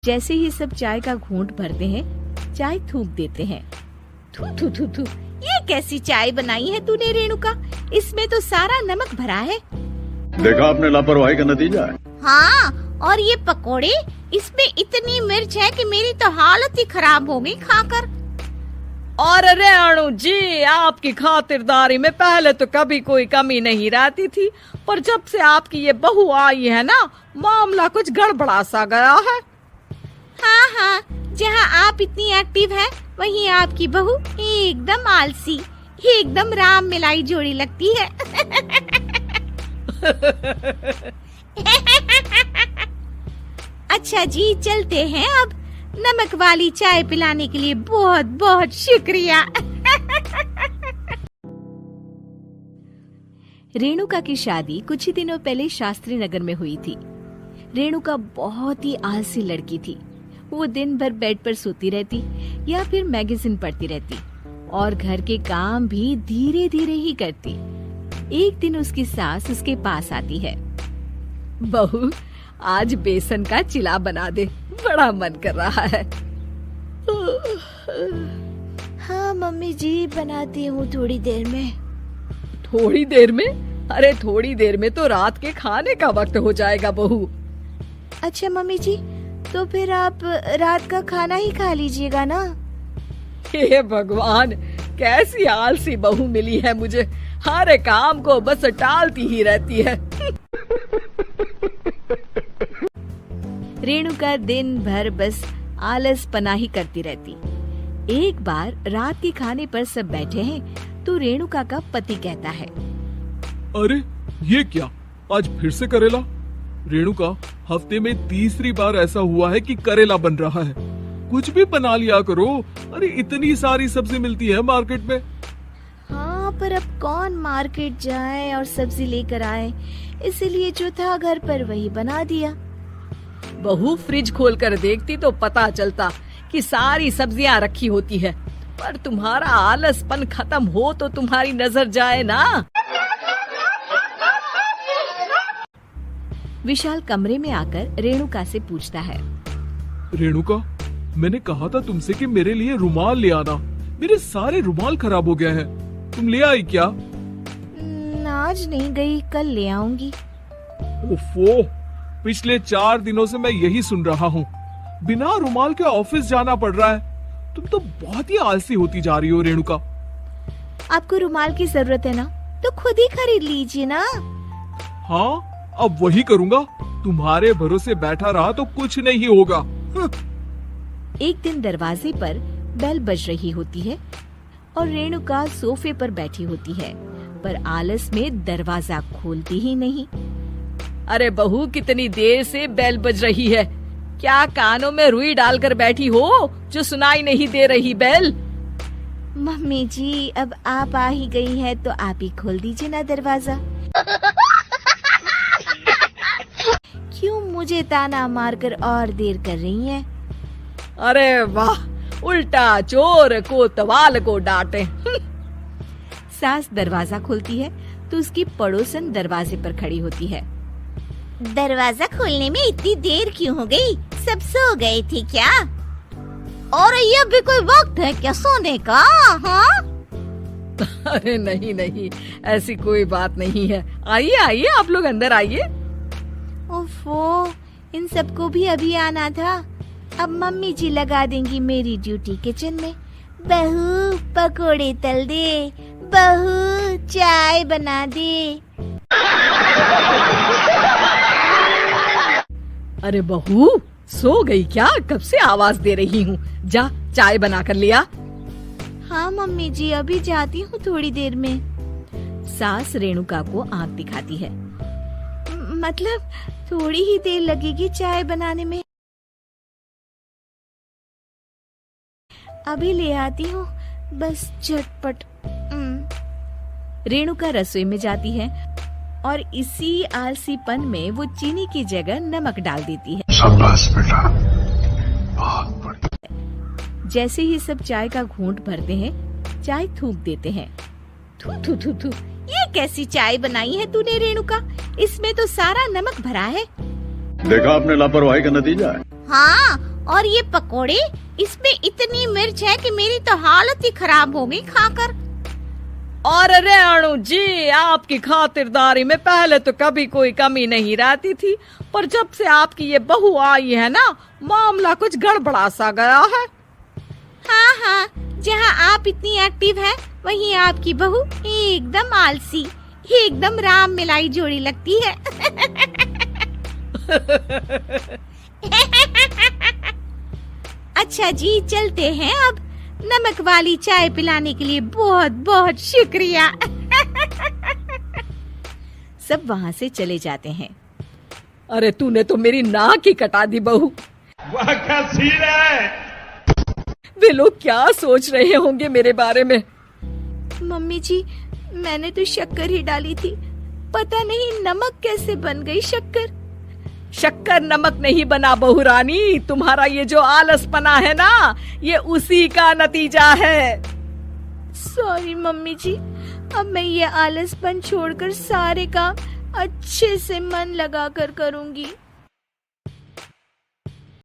जैसे ही सब चाय का घूंट भरते हैं, चाय थूक देते हैं। थू थू थू थू, ये कैसी चाय बनाई है तूने रेणुका? इसमें तो सारा नमक भरा है। देखा आपने लापरवाही का नतीजा है। हाँ, और ये पकोड़े, इसमें इतनी मिर्च है कि मेरी तो हालत ही खराब हो गई खाकर। और रेणु जी, आपकी खातिरदारी में पहले तो कभी कोई कमी नहीं रहती थी, पर जब से आपकी ये बहू आई है ना, मामला कुछ गड़बड़ा सा गया है। हाँ हाँ, जहाँ आप इतनी एक्टिव हैं, वहीं आपकी बहू एकदम आलसी, एकदम राम मिलाई जोड़ी लगती है। अच्छा जी, चलते हैं अब। नमक वाली चाय पिलाने के लिए बहुत बहुत शुक्रिया। रेणुका की शादी कुछ ही दिनों पहले शास्त्री नगर में हुई थी। रेणुका बहुत ही आलसी लड़की थी। वो दिन भर बेड पर सोती रहती या फिर मैगजीन पढ़ती रहती और घर के काम भी धीरे धीरे ही करती। एक दिन उसकी सास उसके पास आती है। बहू, आज बेसन का चिला बना दे, बड़ा मन कर रहा है। हाँ मम्मी जी, बनाती हूँ थोड़ी देर में। थोड़ी देर में? अरे थोड़ी देर में तो रात के खाने का वक्त हो जाएगा बहू। अच्छा मम्मी जी, तो फिर आप रात का खाना ही खा लीजिएगा ना। हे भगवान, कैसी आलसी बहू मिली है मुझे, हर काम को बस टालती ही रहती है। रेणुका दिन भर बस आलस पनाही करती रहती। एक बार रात के खाने पर सब बैठे हैं तो रेणुका का पति कहता है, अरे ये क्या, आज फिर से करेला? रेणुका, हफ्ते में तीसरी बार ऐसा हुआ है कि करेला बन रहा है। कुछ भी बना लिया करो। अरे इतनी सारी सब्जी मिलती है मार्केट में। हाँ, पर अब कौन मार्केट जाए और सब्जी लेकर आए, इसलिए जो था घर पर वही बना दिया। बहू, फ्रिज खोल कर देखती तो पता चलता कि सारी सब्जियां रखी होती है, पर तुम्हारा आलसपन खत्म हो तो तुम्हारी नजर जाए ना। विशाल कमरे में आकर रेणुका से पूछता है, रेणुका, मैंने कहा था तुमसे कि मेरे लिए रुमाल ले आना। मेरे सारे रुमाल खराब हो गए हैं। तुम ले आई क्या? आज नहीं गई, कल ले आऊंगी। ओफो, पिछले 4 दिनों से मैं यही सुन रहा हूँ। बिना रुमाल के ऑफिस जाना पड़ रहा है। तुम तो बहुत ही आलसी होती जा रही हो रेणुका। आपको रुमाल की जरूरत है ना, तो खुद ही खरीद लीजिए ना। हाँ, अब वही करूँगा। तुम्हारे भरोसे बैठा रहा तो कुछ नहीं होगा। एक दिन दरवाजे पर बेल बज रही होती है और रेणुका सोफे पर बैठी होती है, पर आलस में दरवाजा खोलती ही नहीं। अरे बहू, कितनी देर से बेल बज रही है? क्या कानों में रुई डालकर बैठी हो जो सुनाई नहीं दे रही बेल? मम्मी जी, अब आप आ ही गई है तो आप ही खोल दीजिए ना दरवाजा। क्यों मुझे ताना मारकर और देर कर रही हैं? अरे वाह, उल्टा चोर को तवाल को डांटे। सास दरवाजा खोलती है तो उसकी पड़ोसन दरवाजे पर खड़ी होती है। दरवाजा खोलने में इतनी देर क्यों हो गई? सब सो गए थे क्या? और ये भी कोई वक्त है क्या सोने का? हाँ? अरे नहीं नहीं, ऐसी कोई बात नहीं है। आइए आइए, आप लोग अंदर आइए। ओफो, इन सबको भी अभी आना था। अब मम्मी जी लगा देंगी मेरी ड्यूटी किचन में। बहू पकोड़े तल दे, बहू चाय बना दे। अरे बहू, सो गई क्या? कब से आवाज दे रही हूँ। जा, चाय बना कर लिया। हाँ मम्मी जी, अभी जाती हूँ थोड़ी देर में। सास रेणुका को आंख दिखाती है। मतलब थोड़ी ही देर लगेगी चाय बनाने में। अभी ले आती हूँ, बस झटपट। रेणुका रसोई में जाती है और इसी आलसीपन में वो चीनी की जगह नमक डाल देती है। शाबाश बेटा, बहुत बढ़िया। जैसे ही सब चाय का घूंट भरते हैं, चाय थूक देते हैं। थू थू थू थू, ये कैसी चाय बनाई है तूने रेणुका? इसमें तो सारा नमक भरा है। देखा आपने लापरवाही का नतीजा है। हाँ, और ये पकोड़े, इसमें इतनी मिर्च है कि मेरी तो हालत ही खराब हो गई खाकर। और रेणु जी, आपकी खातिरदारी में पहले तो कभी कोई कमी नहीं रहती थी, पर जब से आपकी ये बहू आई है ना, मामला कुछ गड़बड़ा सा गया है। हाँ हाँ, जहाँ आप इतनी एक्टिव हैं, वहीं आपकी बहू एकदम आलसी, एकदम राम मिलाई जोड़ी लगती है। अच्छा जी, चलते हैं अब। नमक वाली चाय पिलाने के लिए बहुत बहुत शुक्रिया। सब वहाँ से चले जाते हैं। अरे तूने तो मेरी नाक ही कटा दी बहू। वह क्या सीन है? वे लोग क्या सोच रहे होंगे मेरे बारे में। मम्मी जी, मैंने तो शक्कर ही डाली थी, पता नहीं नमक कैसे बन गई शक्कर। शक्कर नमक नहीं बना बहू रानी, तुम्हारा ये जो आलसपना है ना, ये उसी का नतीजा है। सॉरी मम्मी जी, अब मैं ये आलसपन छोड़कर सारे काम अच्छे से मन लगाकर करूंगी।